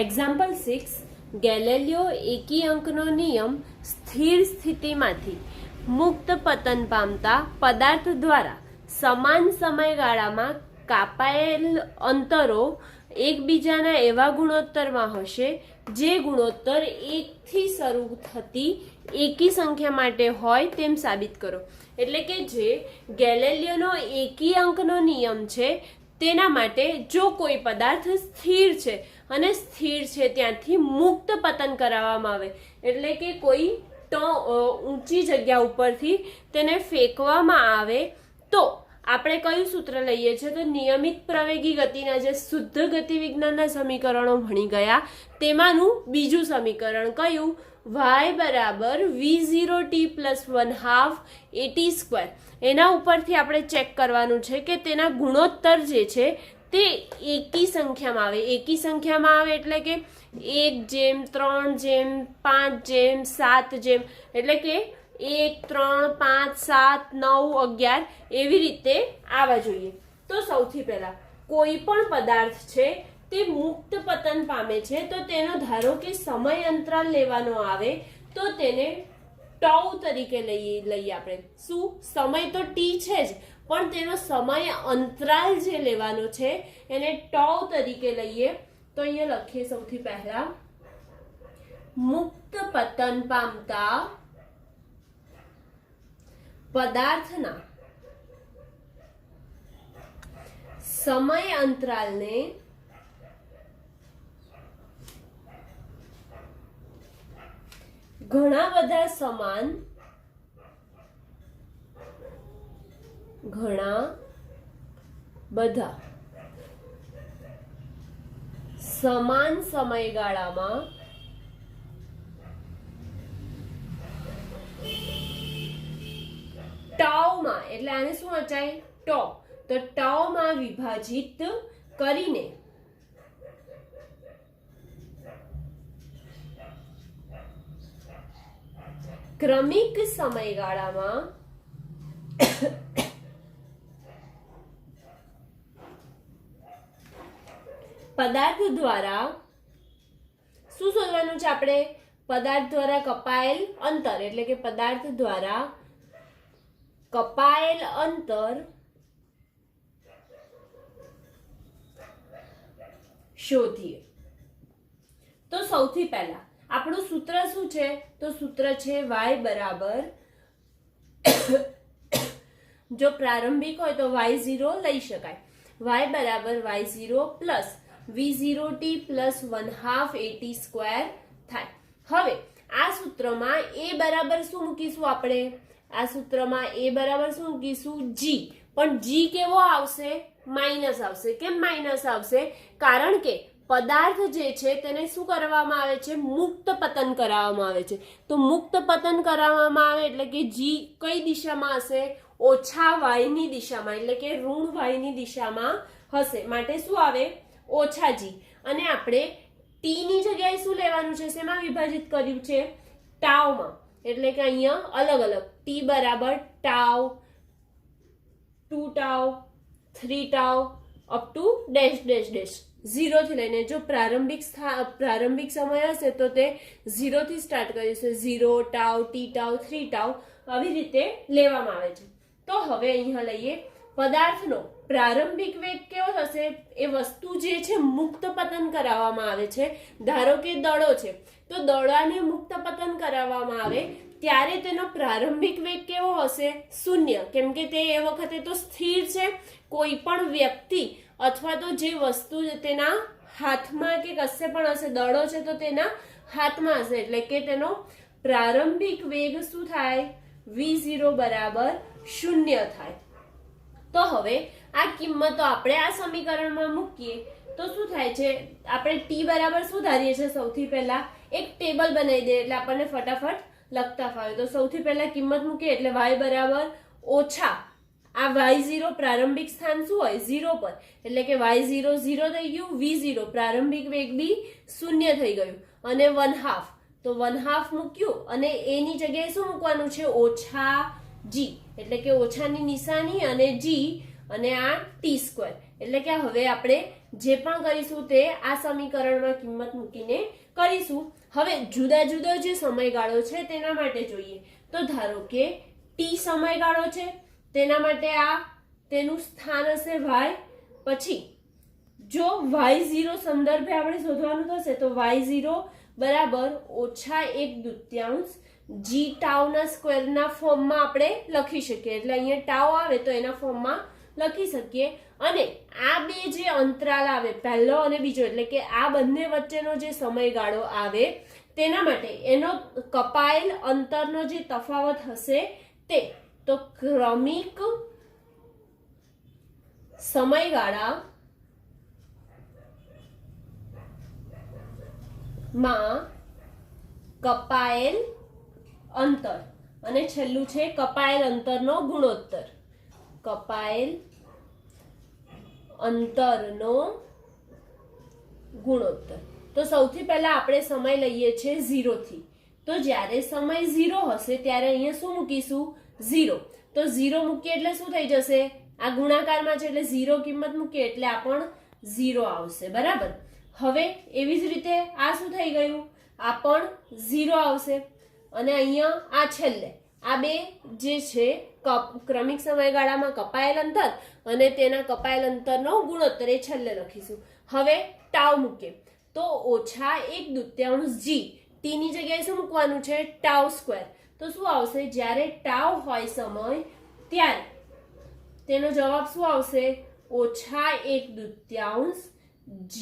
Example 6 Galileo એકી અંકનો નિયમ સ્થિર સ્થિતિમાંથી મુક્ત પતન પામતા પદાર્થ દ્વારા સમાન સમયગાળામાં કાપાયેલ અંતરો એકબીજાના એવા ગુણોત્તરમાં હશે જે ગુણોત્તર 1 થી શરૂ થતી એકી સંખ્યા માટે હોય તેમ સાબિત કરો. એટલે કે જે ગેલેલિયોનો એકી અંકનો નિયમ છે તેના માટે જો કોઈ પદાર્થ સ્થિર છે અને સ્થિર છે ત્યાંથી મુક્ત પતન કરાવવામાં આવે, એટલે કે કોઈ ઊંચી જગ્યા ઉપરથી તેને ફેંકવામાં આવે તો આપણે કયું સૂત્ર લઈએ છીએ? તો નિયમિત પ્રવેગી ગતિના જે શુદ્ધ ગતિ વિજ્ઞાનના સમીકરણો ભણી ગયા તેમાંનું બીજું સમીકરણ કયું? y બરાબર v0t પ્લસ 1/2 at². એના ઉપરથી આપણે ચેક કરવાનું છે કે તેના ગુણોત્તર જે છે તે એકી સંખ્યામાં આવે. એકી સંખ્યામાં આવે એટલે કે 1:3:5:7 એટલે કે 1, 3, 5, 7, 9, 11 એવી રીતે આવવા જોઈએ. તો સૌથી પહેલા કોઈ પણ પદાર્થ છે તે મુક્ત પતન પામે છે તો તેનો ધારો કે સમય અંતરાલ લેવાનો આવે તો તેને ટોવ તરીકે લઈએ આપણે. શું? સમય તો ટી છે જ, પણ તેનો સમય અંતરાલ જે લેવાનો છે એને ટોવ તરીકે લઈએ. તો અહીંયા લખીએ સૌથી પહેલા મુક્ત પતન પામતા પદાર્થના સમય અંતરાલને ઘણા બધા સમાન સમયગાળામાં ટોવમાં, એટલે આને શું વચાય? ટોવ. તો ટોવમાં વિભાજિત કરીને ક્રમિક સમયગાળામાં પદાર્થ દ્વારા શું શોધવાનું છે આપણે? પદાર્થ દ્વારા કપાયેલ અંતર, એટલે કે પદાર્થ દ્વારા કપાયેલ અંતર શોધીએ. તો સૌથી પહેલા આપણું સૂત્ર શું છે? તો સૂત્ર છે y બરાબર, જો પ્રારંભિક હોય તો y0 લઈ શકાય. y બરાબર y0 plus v0t plus 1/2 at² થાય. હવે આ સૂત્રમાં a બરાબર શું મૂકીશું આપણે? આ સૂત્રમાં a બરાબર શું મૂકીશું? g. પણ g કેવો આવશે? માઇનસ આવશે. કેમ માઇનસ આવશે? કારણ કે પદાર્થ જે છે તેને શું કરવામાં આવે છે? મુક્ત પતન કરાવવામાં આવે છે. તો મુક્ત પતન કરાવવામાં આવે એટલે કે g કઈ દિશામાં હશે? ઓછા y ની દિશામાં, એટલે કે ઋણ y ની દિશામાં હશે. માટે શું આવે? ઓછા g. અને આપણે t ની જગ્યાએ શું લેવાનું છે? શેમાં વિભાજિત કર્યું છે? ટાવમાં. એટલે કે અહીંયા અલગ અલગ t બરાબર tau, 2 tau, 3 tau up to dash dash dash 0 થી લઈને, જો પ્રારંભિક સમય હશે તો તે 0 થી સ્ટાર્ટ કરીશું. 0 ટાવ, ટી ટાવ, 3 ટાવ આવી રીતે લેવામાં આવે છે. તો હવે અહીંયા લઈએ પદાર્થનો પ્રારંભિક વેગ કેવો થશે? એ વસ્તુ જે છે મુક્ત પતન કરાવવામાં આવે છે. ધારો કે દડો છે તો દડાને મુક્ત પતન કરાવવામાં આવે ત્યારે તેનો પ્રારંભિક વેગ કેવો હશે? 0. કેમ કે તે એ વખતે તો સ્થિર છે. કોઈ પણ વ્યક્તિ અથવા તો જે વસ્તુ તેના હાથમાં કે કશે પણ હશે, દડો છે તો તેના હાથમાં હશે, એટલે કે તેનો પ્રારંભિક વેગ શું થાય? v0 બરાબર 0 થાય. તો હવે આ કિંમતો આપણે આ સમીકરણમાં મૂકીએ તો શું થાય છે? આપણે t બરાબર શું ધારીએ છીએ? સૌથી પહેલા એક ટેબલ બનાવી દઈએ એટલે આપણને ફટાફટ લખતા ફાવે. તો સૌથી પહેલા કિંમત મૂકીએ એટલે y બરાબર ઓછા આ y0 પ્રારંભિક સ્થાન શું હોય? 0 પર, એટલે કે y0 0 થઈ ગયું, v0 પ્રારંભિક વેગ બી 0 થઈ ગયું, અને 1/2. તો 1/2 મૂક્યું અને a ની જગ્યાએ શું મૂકવાનું છે? ઓછા g, એટલે કે ઓછાની નિશાની અને g અને આ t². એટલે કે હવે આપણે જે પણ કરીશું તે આ સમીકરણમાં કિંમત મૂકીને કરીશું. હવે જુદા જુદા જે સમયગાળો છે તેના માટે જોઈએ. તો ધારો કે ટી સમયગાળો છે, તેના માટે આ તેનું સ્થાન હશે y. પછી જો y0 સંદર્ભે આપણે શોધવાનું થશે તો y0 બરાબર -1/2 g ટાઉના સ્ક્વેરના ફોર્મમાં આપણે લખી શકીએ. એટલે અહીંયા ટાઉ આવે તો એના ફોર્મમાં લખી શકીએ. અને આ બે જે અંતરાલ આવે પહેલો અને બીજો, એટલે કે આ બંને વચ્ચેનો જે સમયગાળો આવે તેના માટે એનો કપાયેલ અંતરનો જે તફાવત હશે તે તો ક્રમિક સમયગાળા માં કપાયેલ અંતર અને છેલ્લું છે કપાયેલ અંતરનો ગુણોત્તર. કપાયેલ અંતરનો ગુણોત્તર. તો સૌથી પહેલા આપણે સમય લઈએ છીએ 0 થી. તો જ્યારે સમય 0 હશે ત્યારે અહીંયા શું મૂકીશું? 0. તો 0 મૂકીએ એટલે શું થઈ જશે? આ ગુણાકારમાં છે એટલે 0 કિંમત મૂકીએ એટલે આ પણ 0 આવશે. બરાબર. હવે એવી જ રીતે આ શું થઈ ગયું? આ પણ 0 આવશે. અને અહીંયા આ છેલ્લે આ બે જે છે ક્રમિક સમયગાળામાં કપાયેલ અંતર અને તેના કપાયેલ અંતરનો ગુણોત્તર એ છેલ્લે લખીશું. હવે ટાઉ મૂકીએ તો -1/2 g. ટી ની જગ્યાએ શું મૂકવાનું છે? Tau square. તો શું આવશે? જ્યારે ટાઉ હોય સમય ત્યારે તેનો જવાબ શું આવશે? -1/2 g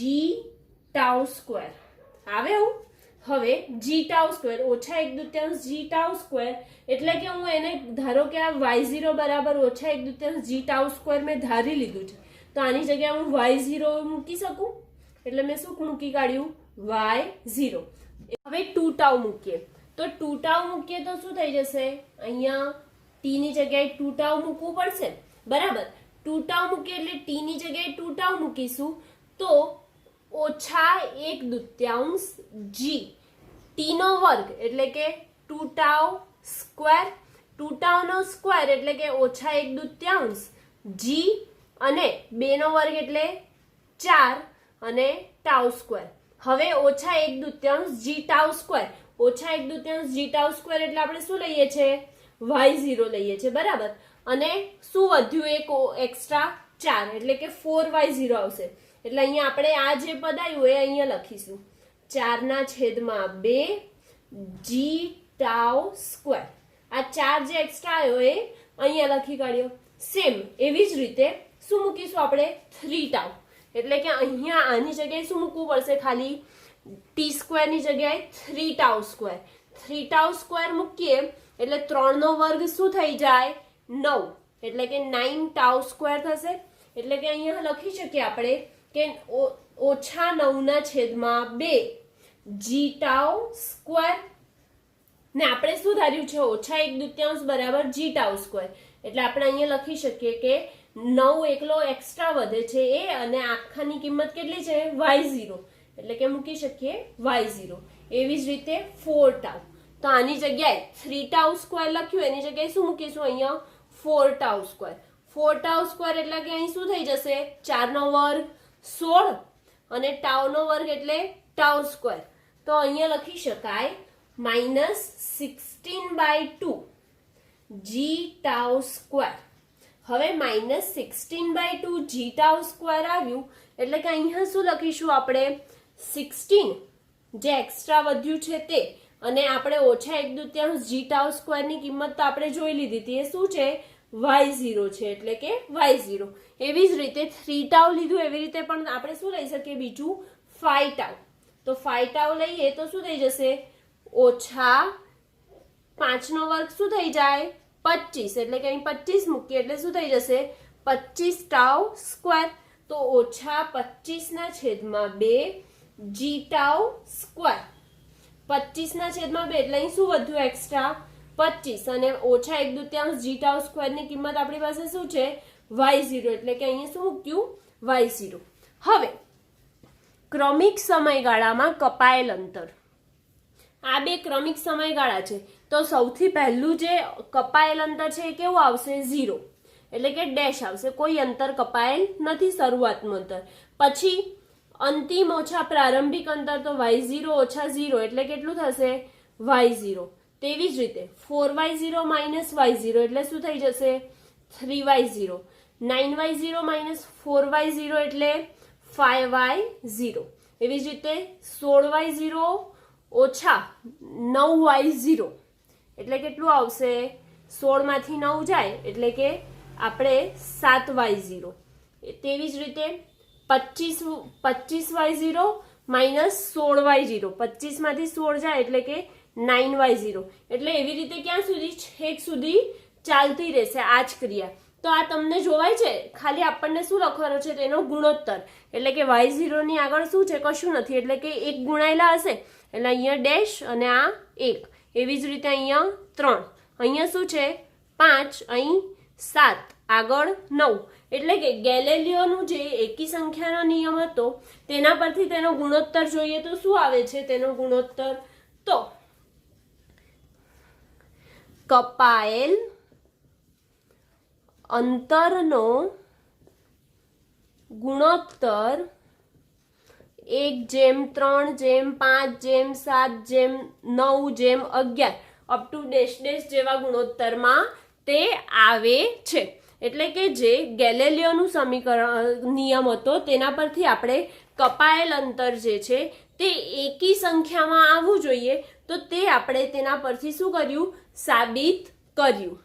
ટાઉ સ્ક્વેર આવે એવું. હવે g tau square -1/2 g tau square એટલે કે હું એને ધારો કે આ y0 બરાબર -1/2 g ટાઉ સ્ક્વેર મેં ધારી લીધું છે. તો આની જગ્યાએ હું y0 મૂકી શકું. એટલે મેં શું મૂકી કાઢ્યું? y0. હવે 2 ટાઉ મૂકીએ તો 2 ટાઉ મૂકીએ તો શું થઈ જશે? અહીંયા t ની જગ્યાએ 2 ટાઉ મૂકવું પડશે. બરાબર. 2 ટાઉ મૂકીએ એટલે t ની જગ્યાએ 2 ટાઉ મૂકીશું તો -1/2 g t નો વર્ગ એટલે કે 2 ટાઉ સ્ક્વેર. 2 ટાઉ નો સ્ક્વેર એટલે કે -1/2 g અને 2 નો વર્ગ એટલે 4 અને ટાઉ સ્ક્વેર. હવે -1/2 g tau square. -1/2 g tau square એટલે આપણે શું લઈએ છીએ? y0 લઈએ છીએ. બરાબર. અને શું વધ્યું? એક એક્સ્ટ્રા 4 એટલે કે 4y0 આવશે. એટલે અહીંયા આપણે આ જે પદ આવ્યું એ અહીંયા લખીશું 4/2 g ટાઉ સ્ક્વેર. આ 4 જે એક્સ્ટ્રા આવ્યો એ અહીંયા લખી કાઢ્યો. સેમ એવી જ રીતે શું મૂકીશું આપણે? 3 ટાઉ. એટલે કે અહીંયા આની જગ્યાએ શું મૂકવું પડશે? ખાલી ટી સ્ક્વેર ની જગ્યાએ 3 ટાઉ સ્ક્વેર. 3 ટાઉ સ્ક્વેર મૂકીએ એટલે 3 નો વર્ગ શું થઈ જાય? 9. એટલે કે 9 ટાઉ સ્ક્વેર થશે. એટલે કે અહીંયા લખી શકીએ આપણે કે -9/2 g ટાઉ સ્ક્વેર. ને આપણે શું ધાર્યું છે? -1/2 બરાબર g ટાઉ સ્ક્વેર. એટલે આપણે અહીંયા લખી શકીએ કે 9 એકલો એક્સ્ટ્રા વધે છે એ અને આખાની કિંમત કેટલી છે? y0. એટલે કે મૂકી શકીએ y0. એવી જ રીતે 4 ટાઉ. તો આની જગ્યાએ 3 ટાઉ સ્ક્વેર લખ્યું એની જગ્યાએ શું મૂકીશું? અહીંયા 4 ટાઉ સ્ક્વેર. 4 ટાઉ સ્ક્વેર એટલે કે અહીં શું થઈ જશે? 4 નો વર્ગ 16 અને ટાઉ નો વર્ગ એટલે ટાઉ સ્ક્વેર. તો અહીંયા લખી શકાય -16/2 g ટાઉ સ્ક્વેર. હવે -16/2 g ટાઉ સ્ક્વેર આવ્યું એટલે કે અહીંયા શું લખીશું આપણે? 16 જે એક્સ્ટ્રા વધ્યું છે તે અને આપણે -1/2 g ટાઉ સ્ક્વેર ની કિંમત તો આપણે જોઈ લીધી હતી. એ શું છે? y0 છે. એટલે કે y0. એવી જ રીતે 3 ટાઉ લીધું એવી રીતે પણ આપણે શું લઈ શકીએ? બીજું 5 ટાઉ. તો 5 ટાઉ લઈએ તો શું થઈ જશે? -5 નો વર્ગ શું થઈ જાય? 25. એટલે કે અહીં 25 મૂકીએ એટલે શું થઈ જશે? 25 ટાઉ સ્ક્વેર. તો -25/2 g ટાઉ સ્ક્વેર. 25/2 એટલે અહીં શું વધ્યું એક્સ્ટ્રા? 25 અને -1/2 g ટાઉ સ્ક્વેર ની કિંમત આપણી પાસે શું છે? y0. એટલે કે અહીંયા શું મૂક્યું? y0. હવે ક્રમિક સમયગાળામાં કપાયેલ અંતર. આ બે ક્રમિક સમયગાળા છે તો સૌથી પહેલું જે કપાયેલ અંતર છે એ કેવું આવશે? 0. એટલે કે ડેશ આવશે. કોઈ અંતર કપાયેલ નથી શરૂઆતનું અંતર. પછી અંતિમ ઓછા પ્રારંભિક અંતર તો y0 ઓછા 0 એટલે કેટલું થશે y0. તેવી જ રીતે 4y0 માઇનસ y0 એટલે શું થઈ જશે 3y0. 9y0 માઇનસ 4y0 એટલે 5y0. એવી જ રીતે 16y0 ઓછા 9y0 એટલે કેટલું આવશે 16 માંથી 9 જાય એટલે કે આપણે 7y0. તેવી જ રીતે 25y0 માઇનસ 16y0 25 માંથી 16 જાય એટલે કે 9y0. એટલે એવી રીતે ક્યાં સુધી છેક સુધી ચાલતી રહેશે આ જ ક્રિયા. તો આ તમને જોવાય છે, ખાલી આપણને શું લખવાનું છે તેનો ગુણોત્તર, એટલે કે y0 ની આગળ શું છે કશું નથી, એટલે કે 1 ગુણાયેલા હશે એટલે અહીંયા ડેશ અને આ 1. એવી જ રીતે અહીંયા 3, અહીંયા શું છે 5, અહીં 7, આગળ 9. એટલે કે ગેલેલિયોનું જે એકી સંખ્યાનો નિયમ હતો તેના પરથી તેનો ગુણોત્તર જોઈએ તો શું આવે છે તેનો ગુણોત્તર, તો કપાયેલ અંતરનો ગુણોત્તર 1:3:5:7:9:11 અપ ટુ ડેશ ડેશ જેવા ગુણોત્તરમાં તે આવે છે. એટલે કે જે ગેલેલિયોનું સમીકરણ નિયમ હતો તેના પરથી આપણે કપાયેલ અંતર જે છે તે એકી સંખ્યામાં આવવું જોઈએ, તો તે આપણે તેના પરથી શું કર્યું સાબિત કર્યું.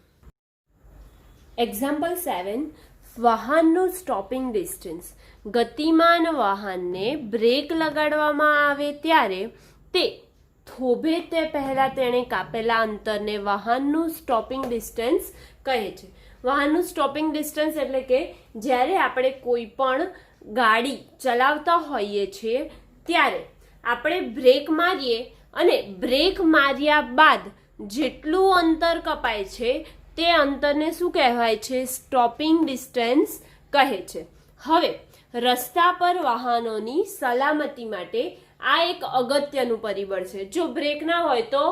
એક્ઝામ્પલ 7, વાહનનું સ્ટોપિંગ ડિસ્ટન્સ. ગતિમાન વાહનને બ્રેક લગાડવામાં આવે ત્યારે તે થોભે તે પહેલા તેણે કાપેલા અંતરને વાહનનું સ્ટોપિંગ ડિસ્ટન્સ કહે છે. વાહનનું સ્ટોપિંગ ડિસ્ટન્સ એટલે કે જ્યારે આપણે કોઈ પણ ગાડી ચલાવતા હોઈએ છીએ ત્યારે આપણે બ્રેક મારીએ અને બ્રેક માર્યા બાદ જેટલું અંતર કપાય છે તે અંતરને શું કહેવાય છે સ્ટોપિંગ ડિસ્ટન્સ કહે છે. હવે રસ્તા પર વાહનોની સલામતી માટે આ એક અગત્યનું પરિબળ છે. જો બ્રેક ના હોય તો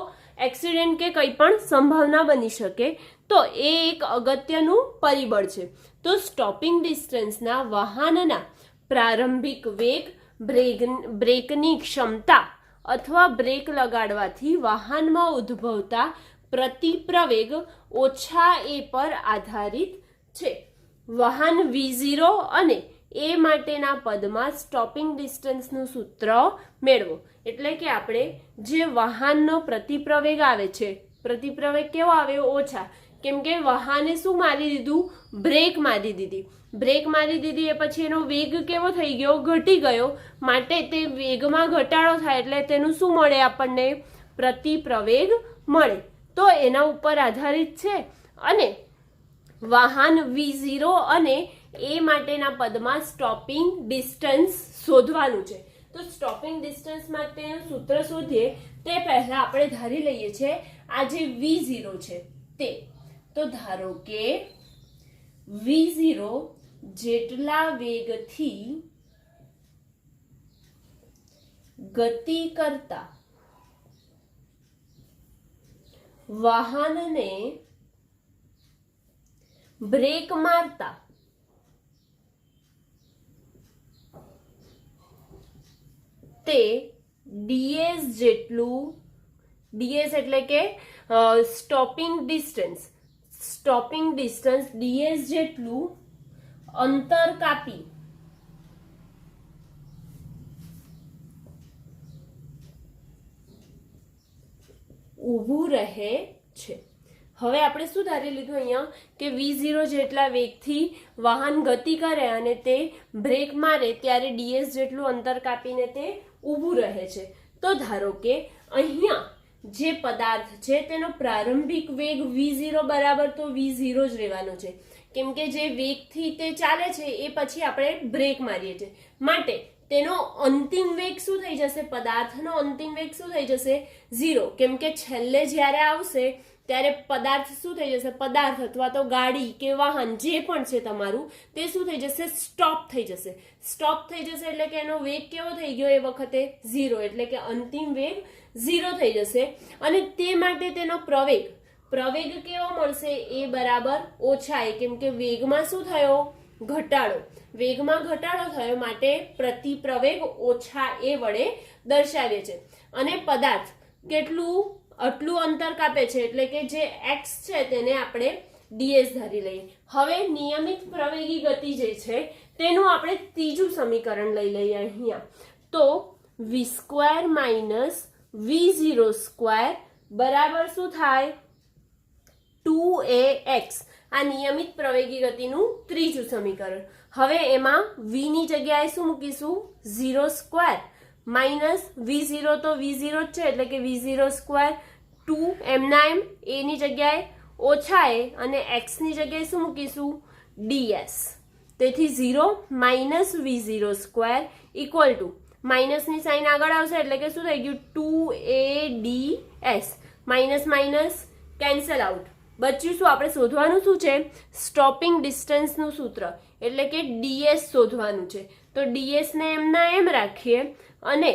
એક્સિડન્ટ કે કંઈ પણ સંભાવના બની શકે, તો એ એક અગત્યનું પરિબળ છે. તો સ્ટોપિંગ ડિસ્ટન્સના વાહનના પ્રારંભિક વેગ, બ્રેકની ક્ષમતા અથવા બ્રેક લગાડવાથી વાહનમાં ઉદ્ભવતા પ્રતિપ્રવેગ ઓછા એ પર આધારિત છે. વાહન v0 અને એ માટેના પદમાં સ્ટોપિંગ ડિસ્ટન્સનું સૂત્ર મેળવો. એટલે કે આપણે જે વાહનનો પ્રતિપ્રવેગ આવે છે, પ્રતિપ્રવેગ કેવો આવે ઓછા, કેમ કે વાહને શું મારી દીધું બ્રેક મારી દીધી. બ્રેક મારી દીધી એ પછી એનો વેગ કેવો થઈ ગયો ઘટી ગયો, માટે તે વેગમાં ઘટાડો થાય એટલે તેનું શું મળે આપણને પ્રતિપ્રવેગ મળે. તો એના ઉપર આધારિત છે અને વાહન v0 અને એ માટેના પદમાં સ્ટોપિંગ ડિસ્ટન્સ શોધવાનું છે. તો સ્ટોપિંગ ડિસ્ટન્સ માટેનું સૂત્ર શોધીએ તે પહેલા આપણે ધારી લઈએ છીએ આ જે v0 છે તે. તો ધારો કે v0 જેટલા વેગથી ગતિ કરતા વાહનને બ્રેક મારતા તે ds જેટલું, ds એટલે કે સ્ટોપિંગ ડિસ્ટન્સ ds જેટલું અંતર કાપી ઊભું રહે છે. હવે આપણે શું ધારી લીધું અહીંયા કે v0 જેટલા વેગથી વાહન ગતિ કરે અને તે બ્રેક મારે ત્યારે ds જેટલું અંતર કાપીને તે ઊભું રહે છે. તો ધારો કે અહીંયા જે પદાર્થ છે તેનો પ્રારંભિક વેગ v0 બરાબર તો v0 જ રહેવાનો છે, કેમ કે જે વેગથી તે ચાલે છે એ પછી આપણે બ્રેક મારીએ છીએ, માટે તેનો અંતિમ વેગ શું થઈ જશે, પદાર્થનો અંતિમ વેગ શું થઈ જશે 0, કેમ કે છેલ્લે જ્યારે આવશે ત્યારે પદાર્થ શું થઈ જશે, પદાર્થ અથવા તો ગાડી કે વાહન જે પણ છે તમારું તે શું થઈ જશે સ્ટોપ થઈ જશે. સ્ટોપ થઈ જશે એટલે કે એનો વેગ કેવો થઈ ગયો એ વખતે 0, એટલે કે અંતિમ વેગ 0 થઈ જશે. અને તે માટે તેનો પ્રવેગ કેવો મળશે એ બરાબર ઓછા એ, કેમ કે વેગમાં શું થયો ઘટાડો, વેગમાં ઘટાડો થયો માટે પ્રતિપ્રવેગ ઓછા એ વડે દર્શાવે છે. અને પદાર્થ કેટલું આટલું અંતર કાપે છે એટલે કે જે x છે તેને આપણે ds ધારી લઈએ. હવે નિયમિત પ્રવેગી ગતિ જે છે તેનું આપણે ત્રીજું સમીકરણ લઈ લઈએ અહીંયા. તો v² માઇનસ v0² બરાબર શું થાય? 2ax. આ નિયમિત પ્રવેગી ગતિનું ત્રીજું સમીકરણ. હવે એમાં v ની જગ્યાએ શું મૂકીશું? 0² માઇનસ v0 તો v0 જ છે એટલે કે v0², 2 એમના એમ, a ની જગ્યાએ ઓછા એ અને x ની જગ્યાએ શું મૂકીશું? ds. તેથી 0 માઇનસ v0² ઇક્વલ ટુ માઇનસની સાઇન આગળ આવશે એટલે કે શું થઈ ગયું? 2ads. Minus minus cancel out. બચ્યું શું? આપણે શોધવાનું શું છે? સ્ટોપિંગ ડિસ્ટન્સનું સૂત્ર એટલે કે ds શોધવાનું છે. તો ds ને એમના એમ રાખીએ અને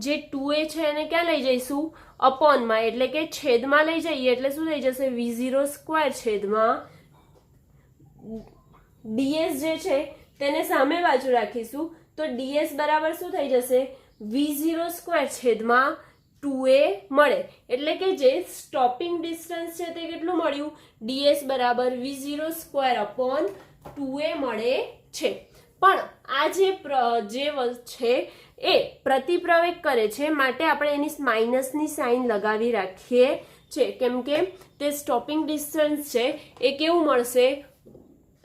જે 2a છે એને ક્યાં લઈ જઈશું? અપોનમાં એટલે કે છેદમાં લઈ જઈએ એટલે શું થઈ જશે? v0² છેદમાં ds જે છે તેને સામે બાજુ રાખીશું તો ds બરાબર શું થઈ જશે? v0² છેદમાં 2a મળે. એટલે કે જે સ્ટોપિંગ ડિસ્ટન્સ છે તે કેટલું મળ્યું? ds બરાબર v0² અપોન 2a મળે છે. પણ આ જે છે એ પ્રતિપ્રવેગ કરે છે માટે આપણે એની માઇનસની સાઇન લગાવી રાખીએ છે કેમ કે તે સ્ટોપિંગ ડિસ્ટન્સ છે એ કેવું મળશે?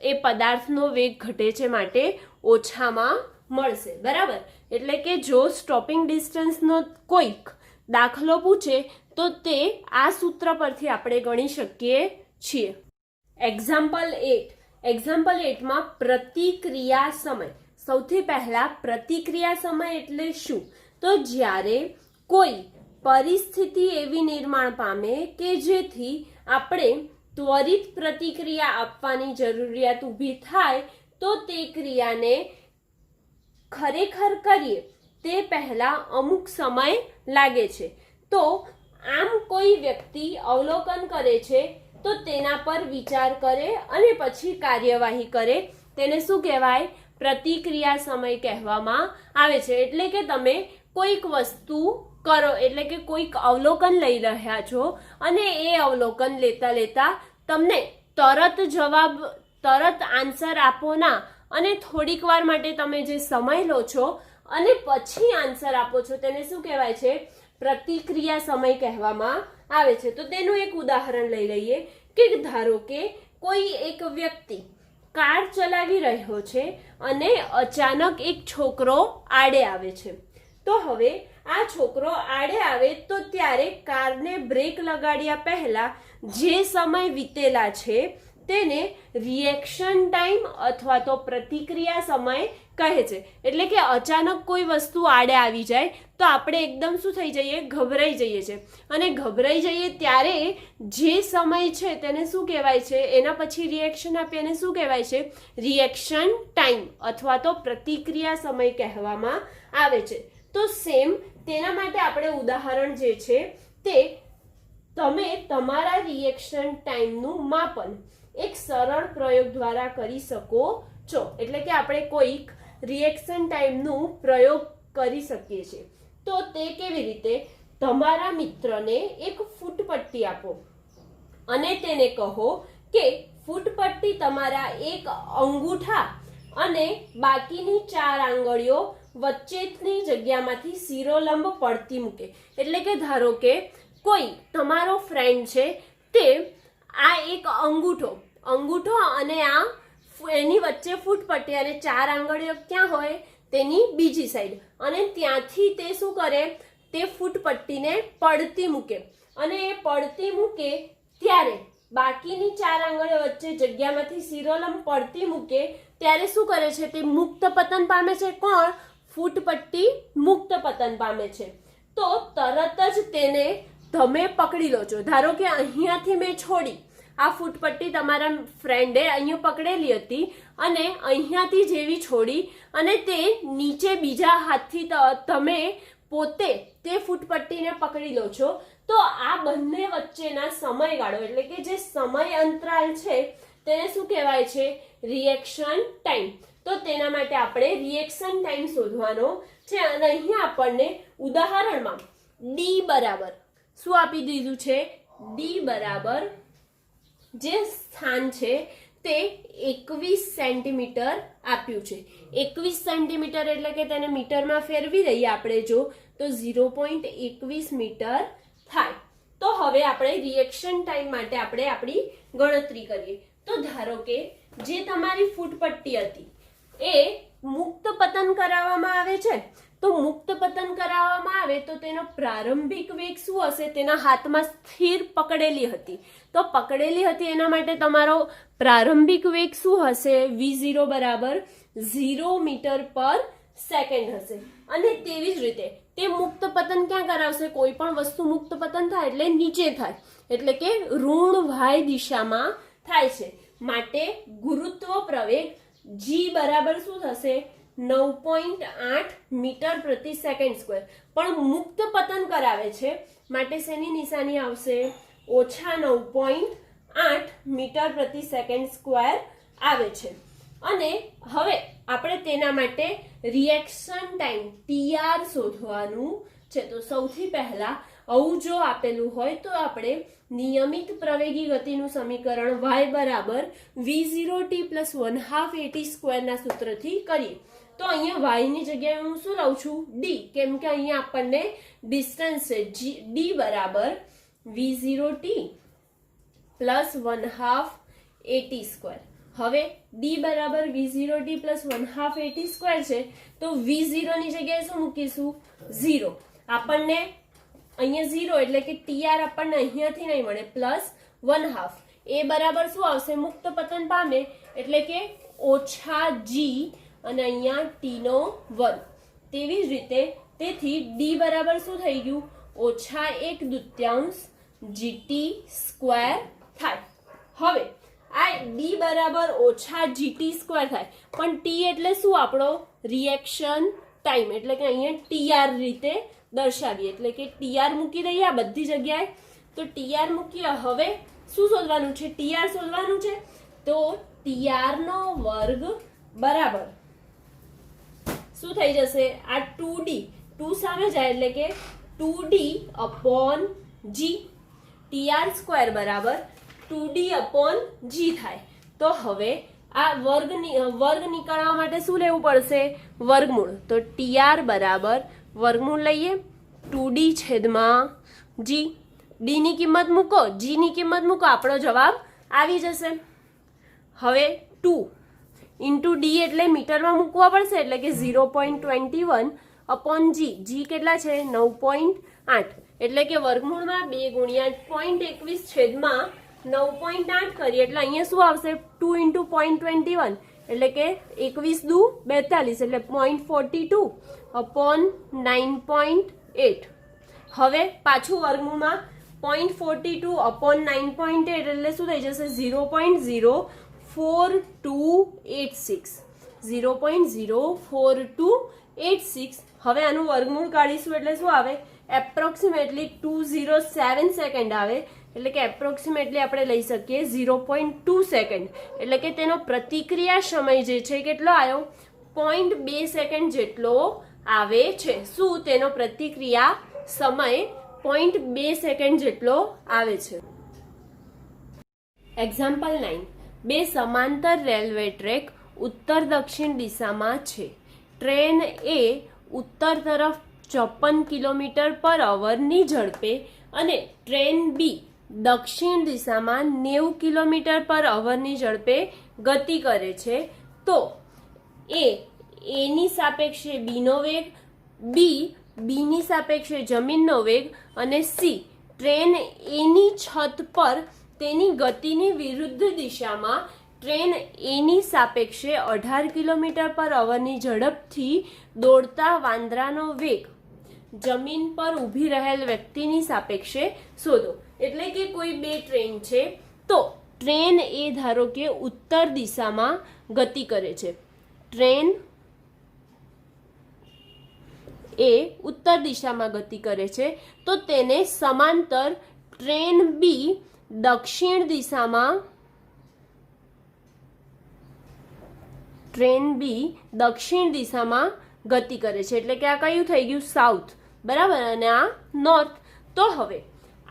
એ પદાર્થનો વેગ ઘટે છે માટે ઓછામાં મળશે. બરાબર? એટલે કે જો સ્ટોપિંગ ડિસ્ટન્સનો કોઈક દાખલો પૂછે તો તે આ સૂત્ર પરથી આપણે ગણી શકીએ છીએ. એક્ઝામ્પલ 8. એક્ઝામ્પલ 8માં પ્રતિક્રિયા સમય. સૌથી પહેલા પ્રતિક્રિયા સમય એટલે શું? તો જ્યારે કોઈ પરિસ્થિતિ એવી નિર્માણ પામે કે જેથી આપણે ત્વરિત પ્રતિક્રિયા આપવાની જરૂરિયાત ઊભી થાય તો તે ક્રિયાને ખરેખર કરીએ તે પહેલા અમુક સમય લાગે છે. તો આમ કોઈ વ્યક્તિ અવલોકન કરે છે તો તેના પર વિચાર કરે અને પછી કાર્યવાહી કરે તેને શું કહેવાય? પ્રતિક્રિયા સમય કહેવામાં આવે છે. એટલે કે તમે કોઈક વસ્તુ કરો એટલે કે કોઈક અવલોકન લઈ રહ્યા છો અને એ અવલોકન લેતા લેતા તમને તરત આન્સર આપો ના અને થોડીક વાર માટે તમે જે સમય લો છો અને પછી આન્સર આપો છો તેને શું કહેવાય છે? પ્રતિક્રિયા સમય કહેવામાં આવે છે. તો તેનું એક ઉદાહરણ લઈ લઈએ કે ધારો કે કોઈ એક વ્યક્તિ કાર ચલાવી રહ્યો છે અને અચાનક એક છોકરો આડે આવે છે. તો હવે આ છોકરો આડે આવે તો ત્યારે કારને બ્રેક લગાડ્યા પહેલા જે સમય વીતેલા છે તેને રિએક્શન ટાઈમ અથવા તો પ્રતિક્રિયા સમય કહે છે. એટલે કે અચાનક કોઈ વસ્તુ આડે આવી જાય તો આપણે એકદમ શું થઈ જઈએ? ગભરાઈ જઈએ છે. અને ગભરાઈ જઈએ ત્યારે જે સમય છે તેને શું કહેવાય છે? એના પછી રિએક્શન આપીએ એને શું કહેવાય છે? રિએક્શન ટાઈમ અથવા તો પ્રતિક્રિયા સમય કહેવામાં આવે છે. તો સેમ તેના માટે આપણે ઉદાહરણ જે છે તે તમે તમારા રિએક્શન ટાઈમનું માપન એક સરળ પ્રયોગ દ્વારા કરી શકો છો. એટલે કે આપણે કોઈક રિએક્શન ટાઈમનું પ્રયોગ કરી શકીએ છીએ. તો તે કેવી રીતે? તમારા મિત્રને એક ફૂટપટ્ટી આપો અને તેને કહો કે ફૂટપટ્ટી તમારા એક અંગૂઠા અને બાકીની 4 આંગળીઓ વચ્ચેની જગ્યામાંથી શિરોલંબ પડતી મૂકે. એટલે કે ધારો કે કોઈ તમારો ફ્રેન્ડ છે તે આ એક અંગૂઠો અને આ એની વચ્ચે ફૂટપટ્ટી અને 4 આંગળીઓ ક્યાં હોય? તેની બીજી સાઈડ. અને ત્યાંથી તે શું કરે? તે ફૂટપટ્ટીને પડતી મૂકે અને એ પડતી મૂકે ત્યારે બાકીની 4 આંગળીઓ વચ્ચે જગ્યામાંથી શિરોલંબ પડતી મૂકે ત્યારે શું કરે છે? તે મુક્ત પતન પામે છે. કોણ? ફૂટપટ્ટી મુક્ત પતન પામે છે. તો તરત જ તેને તમે પકડી લો છો. ધારો કે અહીંયાથી મેં છોડી આ ફૂટપટ્ટી તમારા ફ્રેન્ડે અહીંયા પકડેલી હતી અને અહીંયાથી જેવી છોડી અને તે નીચે બીજા હાથથી તમે પોતે તે ફૂટપટ્ટીને પકડી લો છો. તો આ બંને વચ્ચેના સમયગાળો એટલે કે જે સમય અંતરાલ છે તેને શું કહેવાય છે? Reaction time. તો તેના માટે આપણે રિએક્શન ટાઈમ શોધવાનો છે અને અહીંયા આપણને ઉદાહરણમાં ડી બરાબર શું આપી દીધું છે? ડી બરાબર જે સ્થાન છે તે 21 સેન્ટીમીટર આપ્યું છે. 21 સેન્ટીમીટર એટલે કે તેને મીટરમાં ફેરવી દઈએ આપણે જો તો 0.21 મીટર થાય. તો હવે આપણે રિએક્શન ટાઈમ માટે આપણે આપણી ગણતરી કરીએ. તો ધારો કે જે તમારી ફૂટપટ્ટી હતી એ મુક્ત પતન કરાવવામાં આવે છે. તો મુક્ત પતન કરાવવામાં આવે તો તેનો પ્રારંભિક વેગ શું હશે? તેના હાથમાં સ્થિર પકડેલી હતી. તો પકડેલી હતી એના માટે તમારો પ્રારંભિક વેગ શું હશે? v0 બરાબર 0 મીટર પર સેકન્ડ હશે. અને તેવી જ રીતે તે મુક્ત પતન ક્યાં કરાવશે? કોઈ પણ વસ્તુ મુક્ત પતન થાય એટલે નીચે થાય, એટલે કે ઋણ y દિશામાં થાય છે. માટે ગુરુત્વ પ્રવેગ g બરાબર શું થશે? 9.8 મીટર પ્રતિ સેકન્ડ સ્ક્વેર. પણ મુક્ત પતન કરાવે છે માટે શેની નિશાની આવશે? ઓછા 9.8 મીટર પ્રતિ સેકન્ડ સ્ક્વેર આવે છે. અને હવે આપણે તેના માટે રિએક્શન ટાઈમ TR શોધવાનું છે. તો સૌથી પહેલા આવું જો આપેલું હોય તો આપણે નિયમિત પ્રવેગી ગતિનું સમીકરણ y બરાબર v0t પ્લસ 1/2 at સ્ક્વેર ના સૂત્રથી કરીએ. તો અહીંયા y ની જગ્યાએ હું શું લઉં છું? d, કેમ કે અહીંયા આપણને ડિસ્ટન્સ છે. d બરાબર v0t પ્લસ 1/2 at સ્ક્વેર. હવે d બરાબર v0t પ્લસ 1/2 at સ્ક્વેર છે તો v0 ની જગ્યાએ શું મૂકીશું? 0. આપણને અહીંયા 0 એટલે કે TR આપણને અહીંયાથી નહીં મળે, પ્લસ 1/2. એ બરાબર શું આવશે? મુક્ત પતન પામે એટલે કે ઓછા g અને અહીંયા t નો વર્ગ. તેવી જ રીતે તેથી d બરાબર શું થઈ ગયું? ઓછા 1/2 gt સ્ક્વેર થાય. હવે આ d બરાબર ઓછા gt સ્ક્વેર થાય, પણ t એટલે શું? આપણો રિએક્શન ટાઈમ, એટલે કે અહીંયા TR રીતે દર્શાવીએ, એટલે કે TR મૂકી દઈએ આ બધી જગ્યાએ. તો TR મૂકીએ. હવે શું શોધવાનું છે? TR શોધવાનું છે. તો TR નો વર્ગ બરાબર શું થઈ જશે? આ 2d 2 સામે જાય એટલે કે 2d upon g. TR square બરાબર 2d અપોન g થાય. તો હવે આ વર્ગ નીકળવા માટે શું લેવું પડશે? વર્ગમૂળ. તો TR બરાબર વર્ગમૂળ લઈએ 2d છેદમાં g. d ની કિંમત મૂકો, g ની કિંમત મૂકો, આપણો જવાબ આવી જશે. હવે 2 ઇન્ટુ d એટલે મીટરમાં મૂકવા પડશે એટલે કે 0.21 અપોન g. g કેટલા છે? 9.8. એટલે કે વર્ગમૂળમાં 2 ગુણ્યા 0.21 છેદમાં 9.8 કરીએ એટલે અહીંયા શું આવશે? 2 ઇન્ટુ 0.21 એટલે કે 21 દુ 42 એટલે 0.42 અપોન 9.8. હવે પાછું વર્ગમૂળમાં 0.42 અપોન 9.8 એટલે શું થઈ જશે? 0.04286. 0.04286. હવે આનું વર્ગમૂળ કાઢીશું એટલે શું આવે? એપ્રોક્સિમેટલી 207 સેકન્ડ આવે. એટલે કે એપ્રોક્સિમેટલી આપણે લઈ શકીએ 0.2 સેકન્ડ. એટલે કે તેનો પ્રતિક્રિયા સમય જે છે કેટલો આવ્યો? 0.2 સેકન્ડ જેટલો આવે છે. શું તેનો પ્રતિક્રિયા સમય 0.2 સેકન્ડ જેટલો આવે છે? એક્ઝામ્પલ 9. 2 સમાંતર રેલવે ટ્રેક ઉત્તર દક્ષિણ દિશામાં છે. ટ્રેન એ ઉત્તર તરફ 54 કિલોમીટર પર અવરની ઝડપે અને ટ્રેન બી દક્ષિણ દિશામાં 90 કિલોમીટર પર અવરની ઝડપે ગતિ કરે છે. તો એ ની સાપેક્ષે બી નો વેગ, બી ની સાપેક્ષે જમીનનો વેગ અને સી ટ્રેન એની છત પર તેની ગતિની વિરુદ્ધ દિશામાં ટ્રેન એની સાપેક્ષે 18 કિલોમીટર પર અવરની ઝડપથી દોડતા વાંદરાનો વેગ જમીન પર ઊભી રહેલ વ્યક્તિની સાપેક્ષે શોધો. એટલે કે કોઈ 2 ટ્રેન છે તો ટ્રેન એ ધારો કે ઉત્તર દિશામાં ગતિ કરે છે. ટ્રેન એ ઉત્તર દિશામાં ગતિ કરે છે તો તેને સમાંતર ટ્રેન બી દક્ષિણ દિશામાં ટ્રેન બી દક્ષિણ દિશામાં ગતિ કરે છે, એટલે કે આ કયું થઈ ગયું સાઉથ, બરાબર, અને આ નોર્થ. તો હવે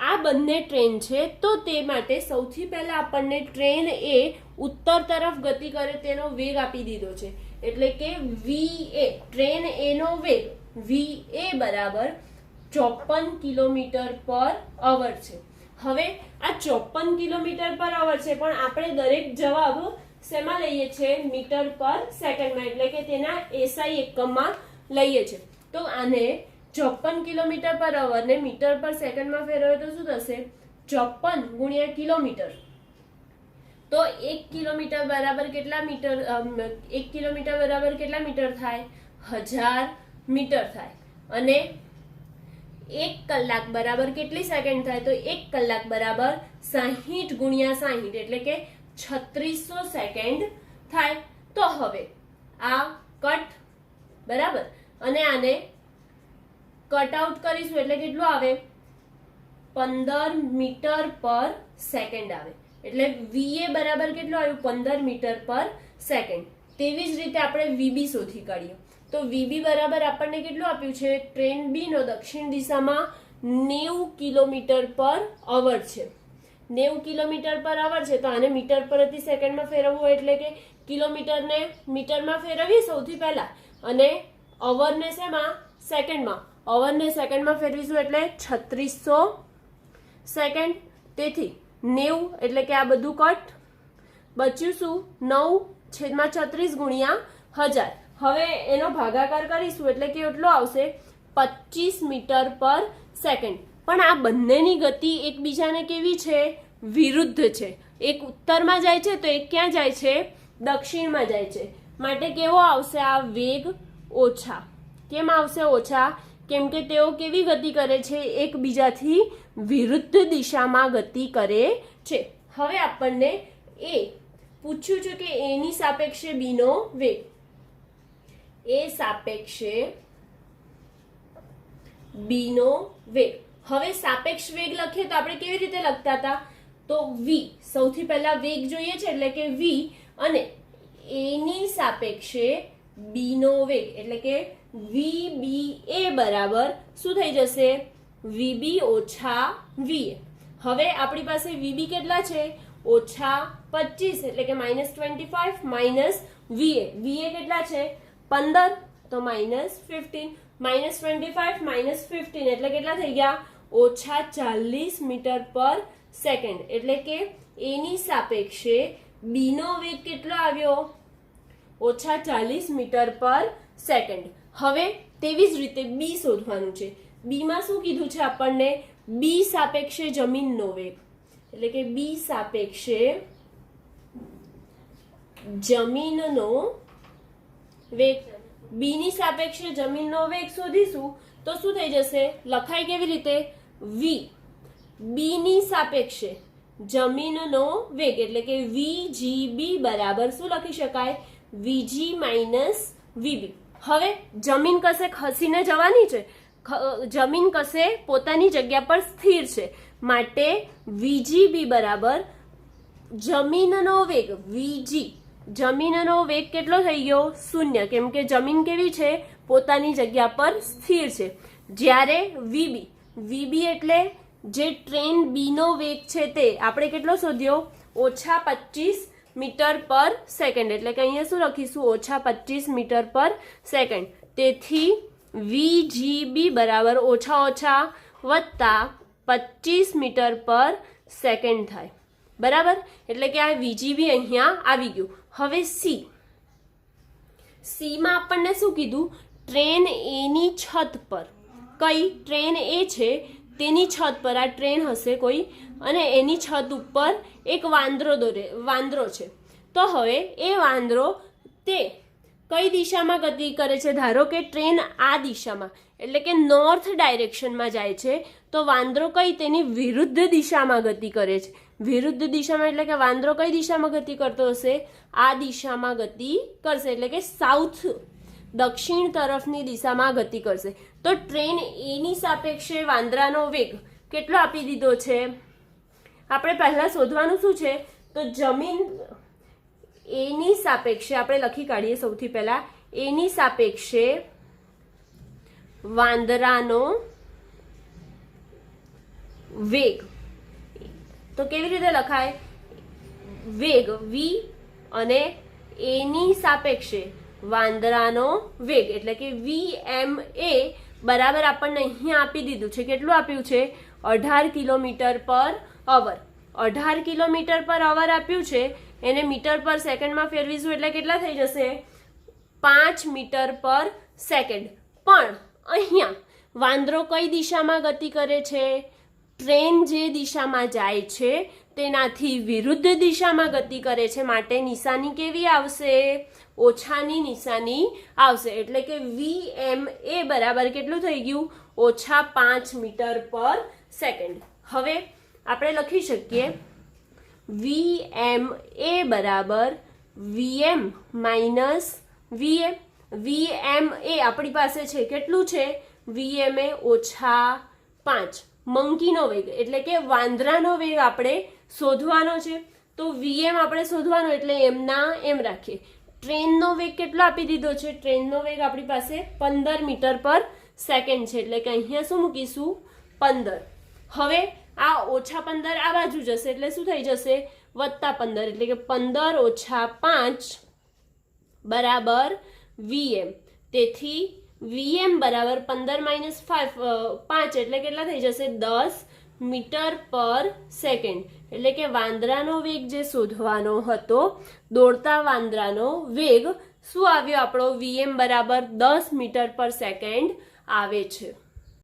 આ બંને ટ્રેન છે, તો તે માટે સૌથી પહેલા આપણને ટ્રેન એ ઉત્તર તરફ ગતિ કરે તેનો વેગ આપી દીધો છે, એટલે કે VA, ટ્રેન એ નો વેગ VA બરાબર 54 કિલોમીટર પર અવર છે. હવે આ 54 કિલોમીટર પર અવર છે, પણ આપણે દરેક જવાબ શેમાં લઈએ છીએ? મીટર પર સેકન્ડમાં, એટલે કે તેના SI એકમમાં લઈએ છીએ. તો આને 54 કિલોમીટર પર અવર ને મીટર પર સેકન્ડમાં ફેરવે તો શું થશે? 54 ગુણ્યા કિલોમીટર. તો 1 કિલોમીટર બરાબર કેટલા મીટર? 1 કિલોમીટર બરાબર કેટલા મીટર થાય? 1000 મીટર થાય. અને 1 કલાક બરાબર કેટલી સેકન્ડ થાય? તો 1 કલાક બરાબર 60 ગુણ્યા 60, એટલે કે 3600 સેકન્ડ થાય. તો હવે આ કટ, બરાબર, અને આને કટ આઉટ કરીશું એટલે કેટલું આવે? 15 મીટર પર સેકન્ડ આવે. એટલે VA બરાબર કેટલું આવ્યું? 15 મીટર પર સેકન્ડ. તેવી જ રીતે આપણે VB શોધી કાઢીએ. તો VB બરાબર આપણને કેટલું આપ્યું છે? ટ્રેન બી નો દક્ષિણ દિશામાં 90 કિલોમીટર પર અવર છે. 90 કિલોમીટર પર અવર છે, તો આને મીટર પ્રતિ સેકન્ડમાં ફેરવવું, એટલે કે કિલોમીટરને મીટરમાં ફેરવીએ સૌથી પહેલા, અને અવરને શેમાં? સેકન્ડમાં. અવરને સેકન્ડમાં ફેરવીશું એટલે 3600 સેકન્ડ. તેથી 90 એટલે કે આ બધું કટ, બચ્યું શું? 9/36 ગુણ્યા 1000. હવે એનો ભાગાકાર કરીશું એટલે કે એટલો આવશે 25 મીટર પર સેકન્ડ. પણ આ બંનેની ગતિ એકબીજાને કેવી છે? વિરુદ્ધ છે. એક ઉત્તરમાં જાય છે તો એક ક્યાં જાય છે? દક્ષિણમાં જાય છે. માટે કેવો આવશે આ વેગ? ઓછા. કેમ આવશે ઓછા? કેમ કે તેઓ કેવી ગતિ કરે છે? એકબીજાથી વિરુદ્ધ દિશામાં ગતિ કરે છે. હવે આપણને એ પૂછ્યું છે કે એની સાપેક્ષે બી નો વેગ. એ સાપેક્ષે બી નો વેગ. હવે સાપેક્ષ વેગ લખીએ તો આપણે કેવી રીતે લખતા હતા? તો v, સૌથી પહેલા વેગ જોઈએ છે એટલે કે v, અને એની સાપેક્ષે બી નો વેગ, એટલે કે VBA બરાબર શું થઈ જશે? VB ઓછા VA. હવે આપણી પાસે VB કેટલા છે? ઓછા 25, એટલે કે -25 માઇનસ VA. VA કેટલા છે? 15, તો -15. -25 -15 એટલે કેટલા થઈ ગયા? ઓછા 40 મીટર પર સેકન્ડ. એટલે કે એની સાપેક્ષે બી નો વેગ કેટલો આવ્યો? ઓછા 40 મીટર પર સેકન્ડ. હવે તેવી જ રીતે બી શોધવાનું છે. બી માં શું કીધું છે આપણને? બી સાપેક્ષે જમીનનો વેગ, એટલે કે બી સાપેક્ષે જમીનનો વેગ. બી ની સાપેક્ષે જમીનનો વેગ શોધીશું તો શું થઈ જશે? લખાય કેવી રીતે? v, બી ની સાપેક્ષે જમીનનો વેગ, એટલે કે VGB બરાબર શું લખી શકાય? VG minus VB. હવે જમીન કશે ખસીને જવાની છે, જમીન કશે પોતાની જગ્યા પર સ્થિર છે, માટે VGB બરાબર જમીનનો વેગ VG. જમીનનો વેગ કેટલો થઈ ગયો? 0, કેમ કે જમીન કેવી છે? પોતાની જગ્યા પર સ્થિર છે. જ્યારે VB એટલે જે ટ્રેન બી નો વેગ છે તે આપણે કેટલો શોધ્યો? ઓછા 25 મીટર પર સેકન્ડ. એટલે કે અહીંયા શું લખીશું? ઓછા 25 મીટર પર સેકન્ડ. તેથી VGB બરાબર ઓછા વત્તા 25 મીટર પર સેકન્ડ થાય, બરાબર. એટલે કે આ VGB અહીંયા આવી ગયું. હવે સી માં આપણને શું કીધું? ટ્રેન એની છત પર, કઈ ટ્રેન એ છે તેની છત પર આ ટ્રેન હશે કોઈ, અને એની છત ઉપર એક વાંદરો છે. તો હવે એ વાંદરો તે કઈ દિશામાં ગતિ કરે છે? ધારો કે ટ્રેન આ દિશામાં, એટલે કે નોર્થ ડાયરેક્શનમાં જાય છે, તો વાંદરો કઈ? તેની વિરુદ્ધ દિશામાં ગતિ કરે છે. વિરુદ્ધ દિશામાં એટલે કે વાંદરો કઈ દિશામાં ગતિ કરતો હશે? આ દિશામાં ગતિ કરશે, એટલે કે સાઉથ, દક્ષિણ તરફની દિશામાં ગતિ કરશે. તો ટ્રેન એની સાપેક્ષે વાંદરાનો વેગ કેટલો આપી દીધો છે? આપણે પહેલા શોધવાનું શું છે? તો જમીન એની સાપેક્ષે આપણે લખી કાઢીએ સૌથી પહેલા એની સાપેક્ષે વાંદરાનો વેગ. તો કેવી રીતે લખાય? વેગ v અને એની સાપેક્ષે વાંદરાનો વેગ એટલે કે vma બરાબર આપણને અહીંયા આપી દીધું છે. કેટલું આપ્યું છે? 18 કિલોમીટર પર અવર. 18 કિલોમીટર પર અવર આપ્યું છે, એને મીટર પર સેકન્ડમાં ફેરવીશું એટલે કેટલા થઈ જશે? 5 મીટર પર સેકન્ડ. પણ અહીંયા વાંદરો કઈ દિશામાં ગતિ કરે છે? ટ્રેન જે દિશામાં જાય છે તેનાથી વિરુદ્ધ દિશામાં ગતિ કરે છે, માટે નિશાની કેવી આવશે? ઓછાની નિશાની આવશે. એટલે કે vma બરાબર કેટલું થઈ ગયું? -5 મીટર પર સેકન્ડ. હવે આપણે લખી શકીએ vma બરાબર vm માઇનસ vm. vma આપણી પાસે છે કેટલું છે? vma -5. મંકીનો વેગ એટલે કે વાંદરાનો વેગ આપણે શોધવાનો છે, તો vm આપણે શોધવાનો એટલે એમના એમ રાખીએ. ટ્રેનનો વેગ કેટલો આપી દીધો છે? ટ્રેનનો વેગ આપણી પાસે 15 મીટર પર સેકન્ડ છે, એટલે કે અહીંયા શું મૂકીશું? 15. હવે આ -15 આ બાજુ જશે એટલે શું થઈ જશે? +15 એટલે કે 15 - 5 બરાબર vm. તેથી vm બરાબર 15 - 5 એટલે કેટલા થઈ જશે? 10 મીટર પર સેકન્ડ. એટલે કે વાંદરાનો વેગ જે શોધવાનો હતો, દોડતા વાંદરાનો વેગ શું આવ્યો આપણો? vm બરાબર 10 મીટર પર સેકન્ડ આવે છે.